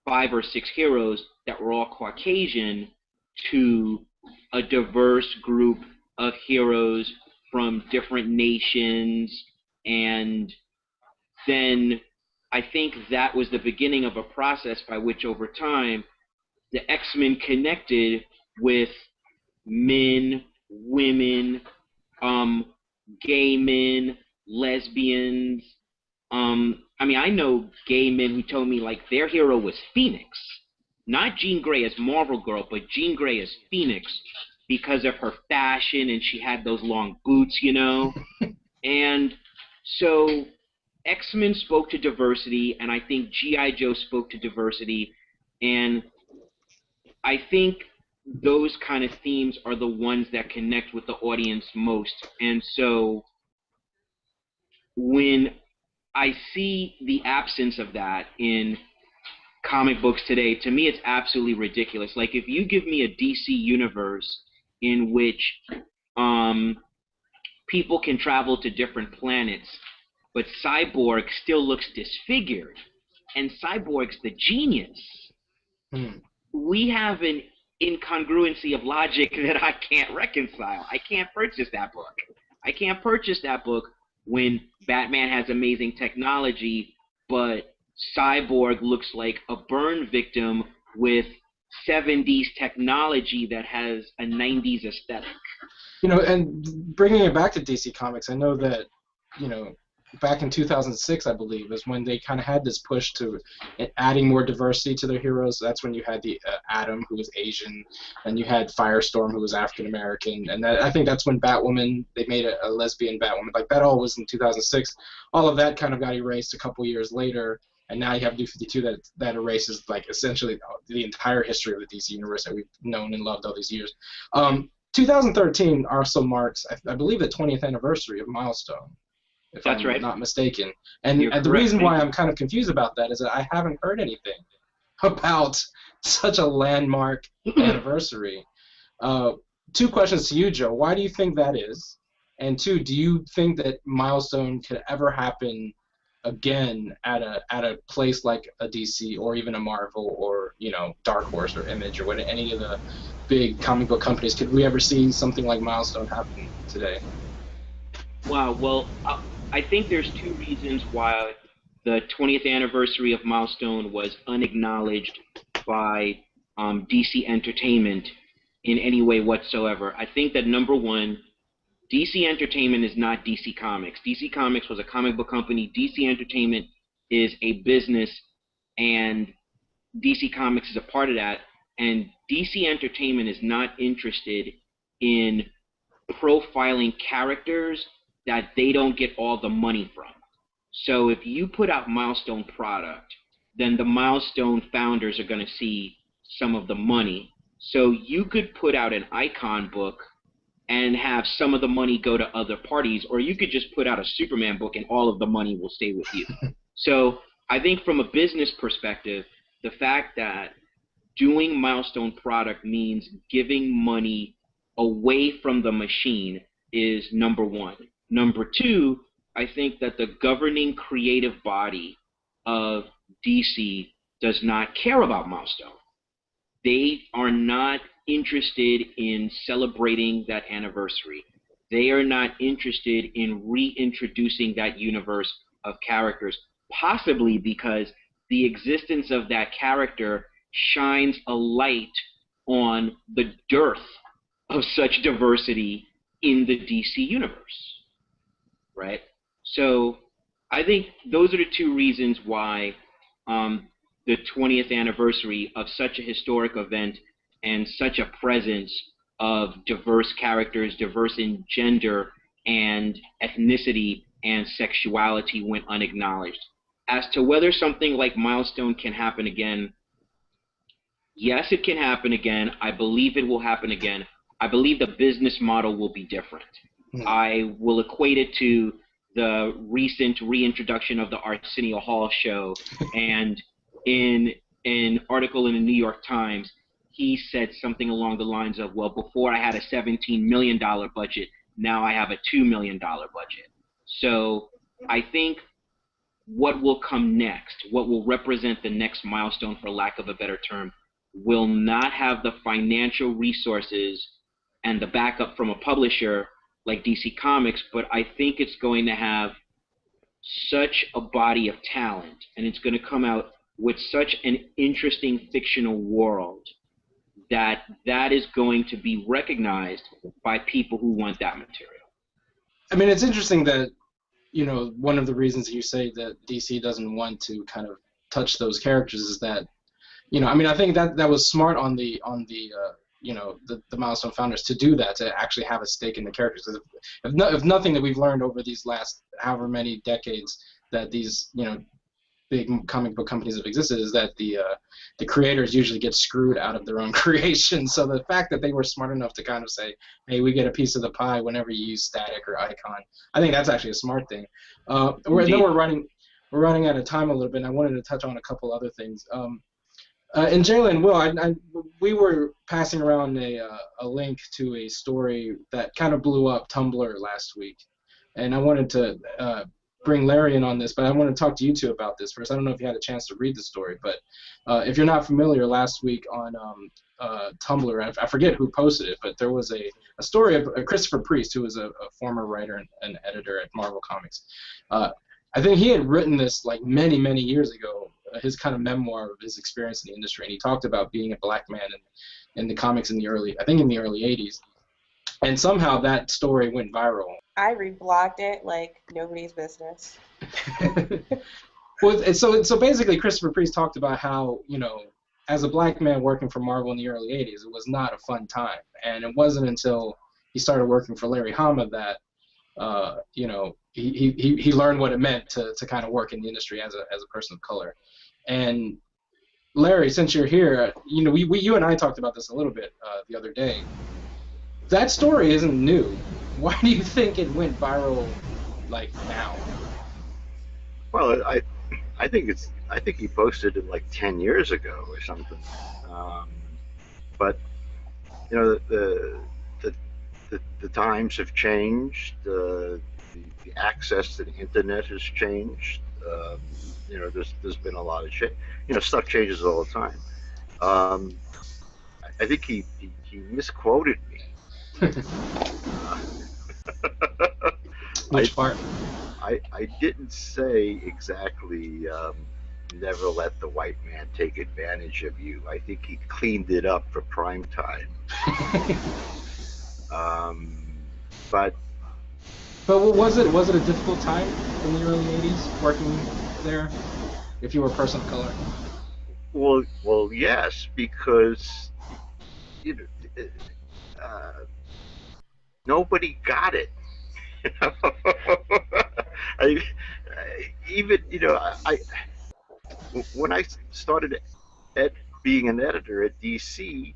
5 or 6 heroes that were all Caucasian to a diverse group of heroes from different nations. And then I think that was the beginning of a process by which over time the X-Men connected with men, women, gay men, lesbians. I mean, I know gay men who told me, like, their hero was Phoenix. Not Jean Grey as Marvel Girl, but Jean Grey as Phoenix because of her fashion, and she had those long boots, you know? And so X-Men spoke to diversity, and I think G.I. Joe spoke to diversity, and I think those kind of themes are the ones that connect with the audience most. And so when I see the absence of that in comic books today, to me it's absolutely ridiculous. Like, if you give me a DC universe in which people can travel to different planets, but Cyborg still looks disfigured, and Cyborg's the genius, we have an incongruency of logic that I can't reconcile. I can't purchase that book. I can't purchase that book when Batman has amazing technology, but Cyborg looks like a burn victim with 70s technology that has a 90s aesthetic. You know, and bringing it back to DC Comics, I know that, you know, back in 2006, I believe, is when they kind of had this push to adding more diversity to their heroes. That's when you had the Atom, who was Asian, and you had Firestorm, who was African American, and I think that's when Batwoman, they made a lesbian Batwoman. Like, that all was in 2006. All of that kind of got erased a couple years later, and now you have New 52 that erases, like, essentially the entire history of the DC universe that we've known and loved all these years. 2013 also marks, I believe, the 20th anniversary of Milestone, if That's I'm right. not mistaken. And You're the correct. reason why I'm kind of confused about that is that I haven't heard anything about such a landmark anniversary. 2 questions to you, Joe. Why do you think that is? And 2, do you think that Milestone could ever happen again at a place like a DC or even a Marvel or, you know, Dark Horse or Image or any of the big comic book companies? Could we ever see something like Milestone happen today? Wow, well, I think there's 2 reasons why the 20th anniversary of Milestone was unacknowledged by DC Entertainment in any way whatsoever. I think that, number one, DC Entertainment is not DC Comics. DC Comics was a comic book company. DC Entertainment is a business, and DC Comics is a part of that. And DC Entertainment is not interested in profiling characters that they don't get all the money from. So if you put out Milestone product, then the Milestone founders are going to see some of the money. So you could put out an Icon book and have some of the money go to other parties, or you could just put out a Superman book and all of the money will stay with you. So I think from a business perspective, the fact that doing Milestone product means giving money away from the machine is number one. Number 2, I think that the governing creative body of DC does not care about Milestone. They are not interested in celebrating that anniversary. They are not interested in reintroducing that universe of characters, possibly because the existence of that character shines a light on the dearth of such diversity in the DC universe, right? So I think those are the 2 reasons why the 20th anniversary of such a historic event and such a presence of diverse characters, diverse in gender and ethnicity and sexuality went unacknowledged. As to whether something like Milestone can happen again, yes, it can happen again. I believe it will happen again. I believe the business model will be different. I will equate it to the recent reintroduction of the Arsenio Hall show, and in an article in the New York Times, he said something along the lines of, well, before I had a $17 million budget, now I have a $2 million budget. So I think what will come next, what will represent the next milestone, for lack of a better term, will not have the financial resources and the backup from a publisher like DC Comics, but I think it's going to have such a body of talent, and it's going to come out with such an interesting fictional world that that is going to be recognized by people who want that material. I mean, it's interesting that, you know, one of the reasons you say that DC doesn't want to kind of touch those characters is that, you know, I mean, I think that was smart on the you know, the Milestone founders to do that, to actually have a stake in the characters. If nothing that we've learned over these last however many decades that these, you know, big comic book companies have existed, is that the creators usually get screwed out of their own creation. So the fact that they were smart enough to kind of say, hey, we get a piece of the pie whenever you use static or icon, I think that's actually a smart thing. We're running out of time a little bit, and I wanted to touch on a couple other things. N'Jaila and Will, we were passing around a link to a story that kind of blew up Tumblr last week, and I wanted to bring Larry in on this, but I want to talk to you two about this first. I don't know if you had a chance to read the story, but if you're not familiar, last week on Tumblr, I forget who posted it, but there was a story of Christopher Priest, who was a former writer and editor at Marvel Comics. I think he had written this like many, many years ago, his kind of memoir of his experience in the industry, and he talked about being a black man in the comics in the early 80s, and somehow that story went viral. I reblogged it like nobody's business. Well, so basically, Christopher Priest talked about how, you know, as a black man working for Marvel in the early 80s, it was not a fun time, and it wasn't until he started working for Larry Hama that you know, he learned what it meant to kind of work in the industry as a person of color. And Larry, since you're here, you know, you and I talked about this a little bit the other day. That story isn't new. Why do you think it went viral like now? Well, I think he posted it like 10 years ago or something. But you know, the times have changed. The access to the internet has changed. You know, there's been a lot of change. You know, stuff changes all the time. I think he misquoted me. Which part? I didn't say exactly. Never let the white man take advantage of you. I think he cleaned it up for prime time. But was it a difficult time in the early 80s working there, if you were a person of color? Well, yes, because you know, nobody got it. You know? Even, you know, when I started being an editor at DC,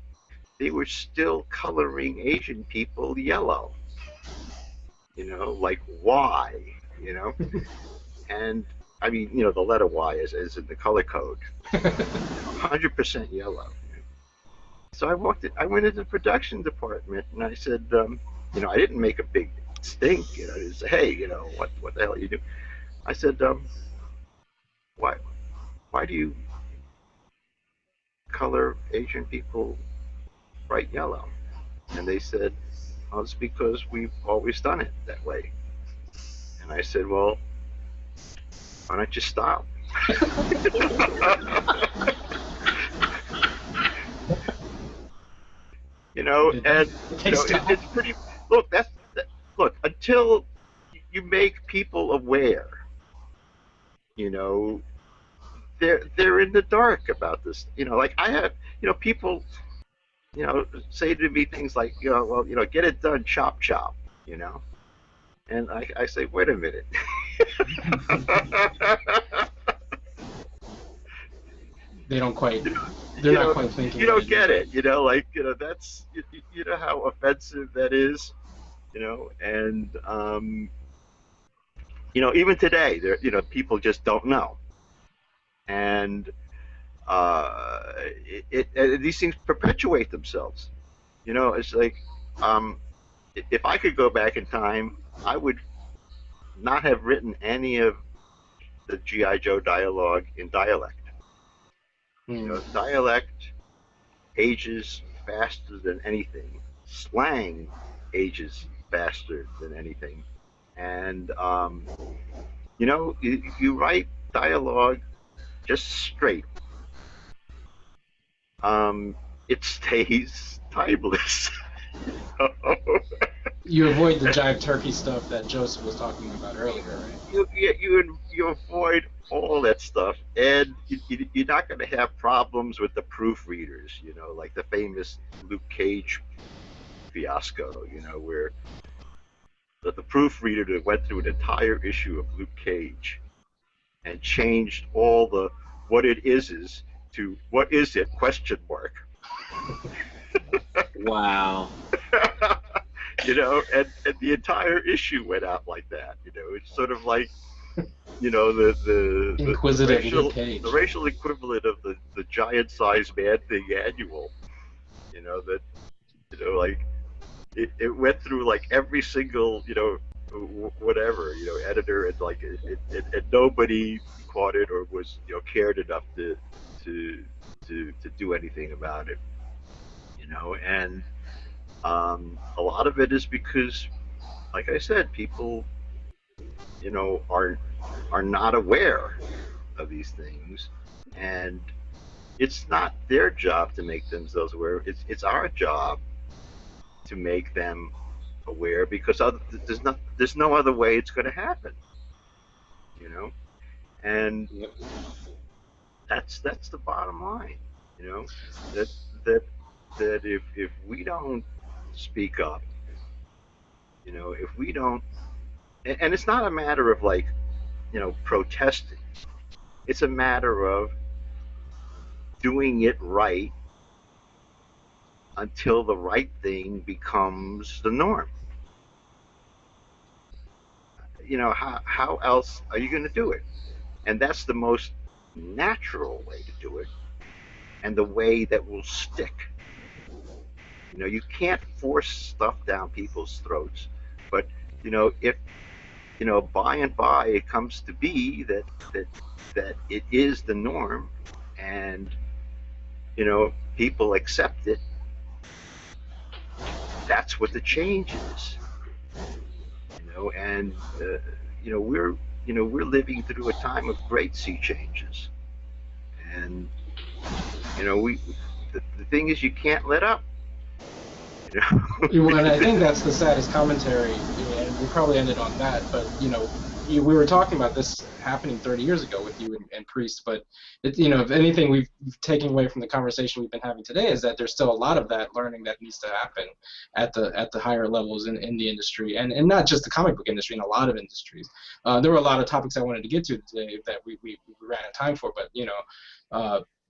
they were still coloring Asian people yellow. You know, like Y, you know? And, I mean, you know, the letter Y is in the color code. 100% yellow. So I went into the production department, and I said, you know, I didn't make a big stink, you know, I didn't say, hey, you know, what the hell are you doing? I said, why do you color Asian people bright yellow? And they said, well, it's because we've always done it that way. And I said, well, why don't you stop? You know, and you know, it's pretty. Look, look. Until you make people aware, you know, they're in the dark about this. You know, like I have, you know, people, you know, say to me things like, you know, well, you know, get it done, chop chop. You know, And I say, wait a minute. They don't quite. You know, They're not quite thinking. you don't get it. That's you know how offensive that is. And even today, there people just don't know, and these things perpetuate themselves. It's like if I could go back in time, I would not have written any of the G.I. Joe dialogue in dialect. Dialect ages faster than anything. Slang ages faster than anything. And, you write dialogue just straight. It stays timeless. You avoid the jive turkey stuff that Joseph was talking about earlier, right? You avoid all that stuff, and you're not going to have problems with the proofreaders, like the famous Luke Cage fiasco, where the proofreader that went through an entire issue of Luke Cage and changed all the what it is to what is it ? Wow. And the entire issue went out like that. It's sort of like, the Inquisitive racial, Luke Cage. the racial equivalent of the giant-sized Man-Thing annual. That, like, it went through like every single, whatever, editor, and like, and nobody caught it or was, cared enough to do anything about it. And a lot of it is because, like I said, people, are not aware of these things, and it's not their job to make themselves aware. It's our job to make them aware, because there's no other way it's going to happen. And that's the bottom line. That if we don't speak up, if we don't, and it's not a matter of like, protesting. It's a matter of doing it right until the right thing becomes the norm. How else are you going to do it? And that's the most natural way to do it, and the way that will stick. You can't force stuff down people's throats, but if by and by it comes to be that it is the norm, and people accept it, that's what the change is. And we're living through a time of great sea changes, and the thing is, you can't let up. And I think that's the saddest commentary, and we probably ended on that. But we were talking about this happening 30 years ago with you and Priest. But if anything we've taken away from the conversation we've been having today is that there's still a lot of that learning that needs to happen at the higher levels in the industry, and not just the comic book industry, in a lot of industries. There were a lot of topics I wanted to get to today that we ran out of time for, but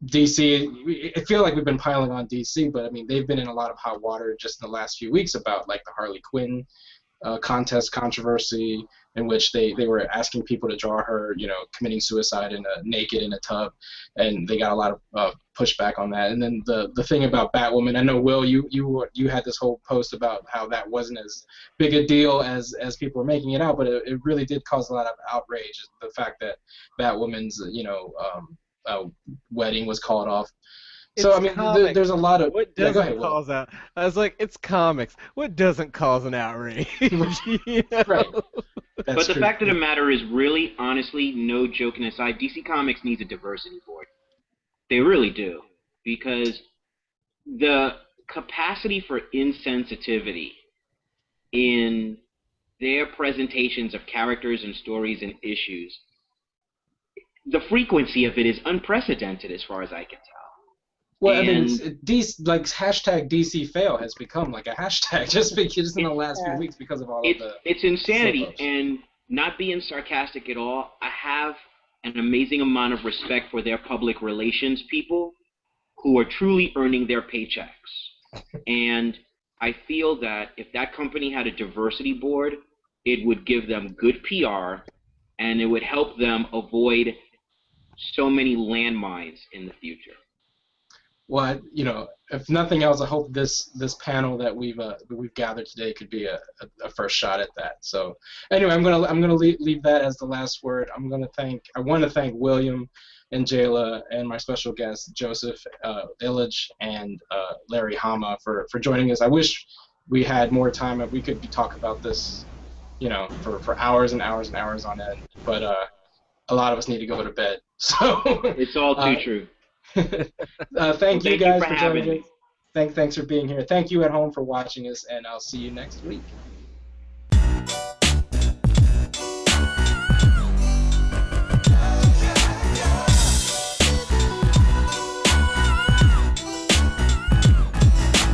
DC, I feel like we've been piling on DC, but I mean, they've been in a lot of hot water just in the last few weeks about like the Harley Quinn contest controversy, in which they were asking people to draw her, committing suicide naked in a tub, and they got a lot of pushback on that. And then the thing about Batwoman, I know, Will, you had this whole post about how that wasn't as big a deal as people were making it out, but it really did cause a lot of outrage, the fact that Batwoman's wedding was called off. So I mean, there's a lot of. What doesn't cause out? I was like, it's comics. What doesn't cause an outrage? Right. But the fact of the matter is, really, honestly, no joking aside, DC Comics needs a diversity board. They really do, because the capacity for insensitivity in their presentations of characters and stories and issues, the frequency of it is unprecedented as far as I can tell. Well, I mean, And DC, like hashtag DC fail has become like a hashtag just because in the last few weeks because of all of the. it's insanity. slip-ups. And not being sarcastic at all, I have an amazing amount of respect for their public relations people who are truly earning their paychecks. And I feel that if that company had a diversity board, it would give them good PR, and it would help them avoid so many landmines in the future. Well, you know, if nothing else, I hope this panel that we've gathered today could be a first shot at that. So anyway, I'm gonna leave that as the last word. I want to thank William and N'Jaila and my special guest Joseph Illidge and Larry Hama for joining us. I wish we had more time and we could talk about this, you know, for hours and hours and hours on end. But a lot of us need to go to bed. So It's all too true. thank you guys for having joining me. us. Thanks for being here. Thank you at home for watching us, and I'll see you next week.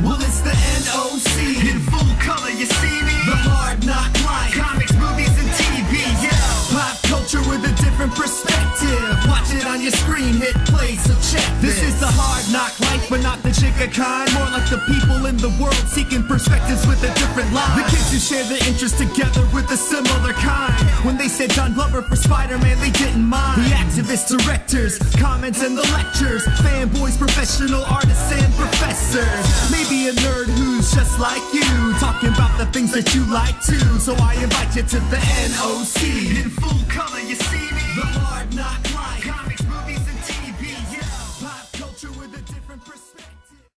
Well, it's the NOC in full color, you see me? The hard knock life, comics, movies, and TV, yeah. Pop culture with a different perspective. Watch it on your screen, hit play, so check this. This is the hard knock life, but not the chica kind. More like the people in the world seeking perspectives with a different line. The kids who share their interests together with a similar kind. When they said Don Glover for Spider-Man, they didn't mind. The activists, directors, comments, and the lectures. Fanboys, professional artists, and professors. Maybe a nerd who's just like you, talking about the things that you like too. So I invite you to the NOC in full color, you see me? The hard knock life, comics, movies, and TV, yeah. Pop culture with a different perspective.